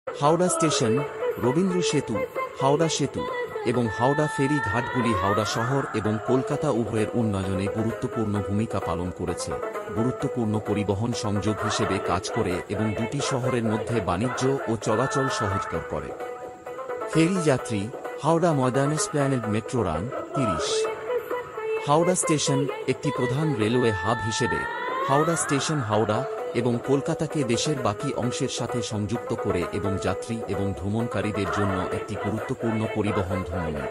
Howrah station, Rabindra সেতু, হাওড়া সেতু এবং হাওড়া ফেরি ঘাটগুলি হাওড়া শহর এবং কলকাতা উভয়ের উন্নয়নে গুরুত্বপূর্ণ ভূমিকা পালন করেছে, গুরুত্বপূর্ণ পরিবহন সংযোগ হিসেবে কাজ করে এবং দুটি শহরের মধ্যে বাণিজ্য ও চলাচল সহজতর করে। ফেরি যাত্রী, Howrah Maidan Esplanade metro run 30। Howrah station একটি প্রধান রেলওয়ে হাব হিসেবে হাওড়া স্টেশন হাওড়া এবং কলকাতাকে দেশের বাকি অংশের সাথে সংযুক্ত করে এবং যাত্রী এবং ভ্রমণকারীদের জন্য একটি গুরুত্বপূর্ণ পরিবহন ধমনী।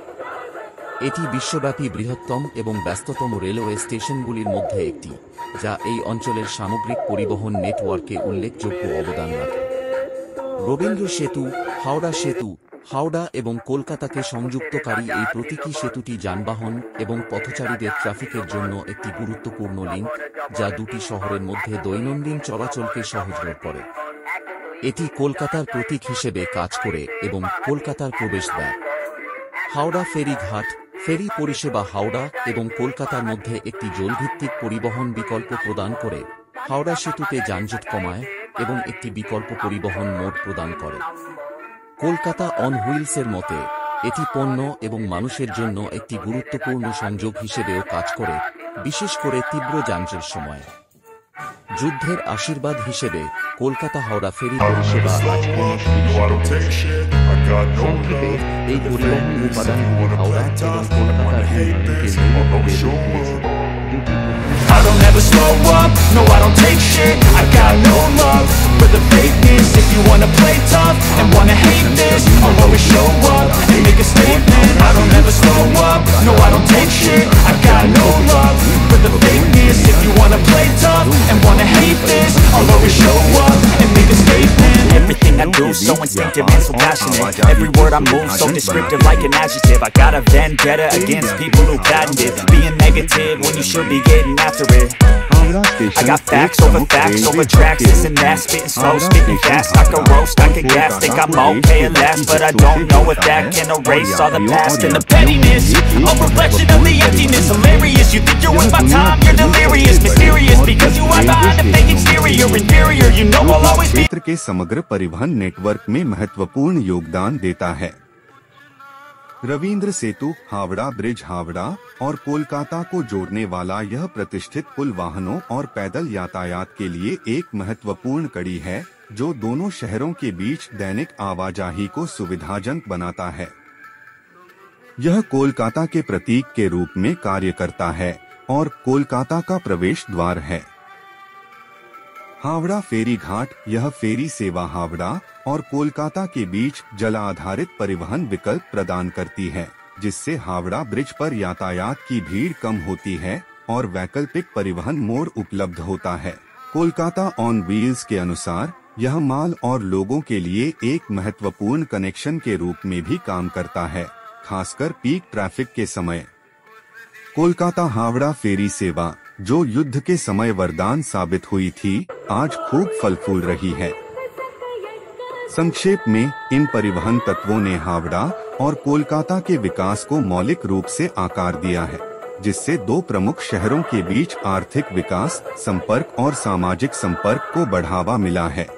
এটি বিশ্বব্যাপী বৃহত্তম এবং ব্যস্ততম রেলওয়ে স্টেশনগুলির মধ্যে একটি, যা এই অঞ্চলের সামগ্রিক পরিবহন নেটওয়ার্কে উল্লেখযোগ্য অবদান রাখে। রবীন্দ্র সেতু, হাওড়া সেতু, হাওড়া এবং কলকাতাকে সংযুক্তকারী এই প্রতীকী সেতুটি যানবাহন এবং পথচারীদের ট্রাফিকের জন্য একটি গুরুত্বপূর্ণ লিঙ্ক, যা দুটি শহরের মধ্যে দৈনন্দিন চলাচলকে সহজতর করে। এটি কলকাতার প্রতীক হিসেবে কাজ করে এবং কলকাতার প্রবেশদ্বার। হাওড়া ফেরি ঘাট, ফেরি পরিষেবা হাওড়া এবং কলকাতার মধ্যে একটি জলভিত্তিক পরিবহন বিকল্প প্রদান করে, হাওড়া সেতুতে যানজট কমায় এবং একটি বিকল্প পরিবহন মোড প্রদান করে। কলকাতা অন হুইলসের মতে, এটি পণ্য এবং মানুষের জন্য একটি গুরুত্বপূর্ণ সংযোগ হিসেবেও কাজ করে, বিশেষ করে তীব্র যানজটের সময়। যুদ্ধের আশীর্বাদ হিসেবে কলকাতা হাওড়া ফেরি পরিষেবা আজ সংক্ষেপে এই পরিবহন উপাদানগুলি হাওড়া এবং কলকাতার I don't ever slow up, no I don't take shit. I got no love for the fakeness. If you wanna play tough and wanna hate this, I'll always show up and make a statement. I don't ever slow up, no I don't take shit. I got no love for the fakeness. If you wanna play tough and wanna hate this, I'll always show up and make a statement. Everything I do so instinctive and so passionate. Every word I move so descriptive like an adjective. I got a vendetta against people who patented being negative when you should be getting after it. I got facts over tracks, this and that, spitting slow, spitting fast. I can roast, I can gas, think I'm okay at last, but I don't know if that can erase all the past. And the pettiness, a reflection of the emptiness. Hilarious, you think you're worth my time, you're delirious. Mysterious, because you hide behind a fake exterior. Inferior, you know I'll always be. क्षेत्र के समग्र परिवहन network में महत्वपूर्ण योगदान देता है। रवींद्र सेतु, Howrah bridge Howrah और कोलकाता को जोड़ने वाला यह प्रतिष्ठित पुल वाहनों और पैदल यातायात के लिए एक महत्वपूर्ण कड़ी है, जो दोनों शहरों के बीच दैनिक आवाजाही को सुविधाजनक बनाता है। यह कोलकाता के प्रतीक के रूप में कार्य करता है और कोलकाता का प्रवेश द्वार है। हावड़ा फेरी घाट, यह फेरी सेवा हावड़ा और कोलकाता के बीच जल आधारित परिवहन विकल्प प्रदान करती है, जिससे हावड़ा ब्रिज पर यातायात की भीड़ कम होती है और वैकल्पिक परिवहन मोड उपलब्ध होता है। कोलकाता ऑन व्हील्स के अनुसार यह माल और लोगों के लिए एक महत्वपूर्ण कनेक्शन के रूप में भी काम करता है, खासकर पीक ट्रैफिक के समय। कोलकाता हावड़ा फेरी सेवा, जो युद्ध के समय वरदान साबित हुई थी, आज खूब फल फूल रही है। संक्षेप में, इन परिवहन तत्वों ने हावड़ा और कोलकाता के विकास को मौलिक रूप से आकार दिया है, जिससे दो प्रमुख शहरों के बीच आर्थिक विकास, संपर्क और सामाजिक संपर्क को बढ़ावा मिला है।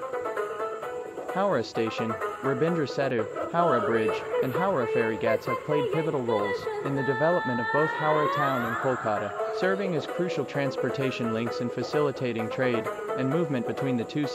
Howrah Station, Rabindra Setu, Howrah Bridge, and Howrah Ferry Ghats have played pivotal roles in the development of both Howrah town and Kolkata, serving as crucial transportation links and facilitating trade and movement between the two cities.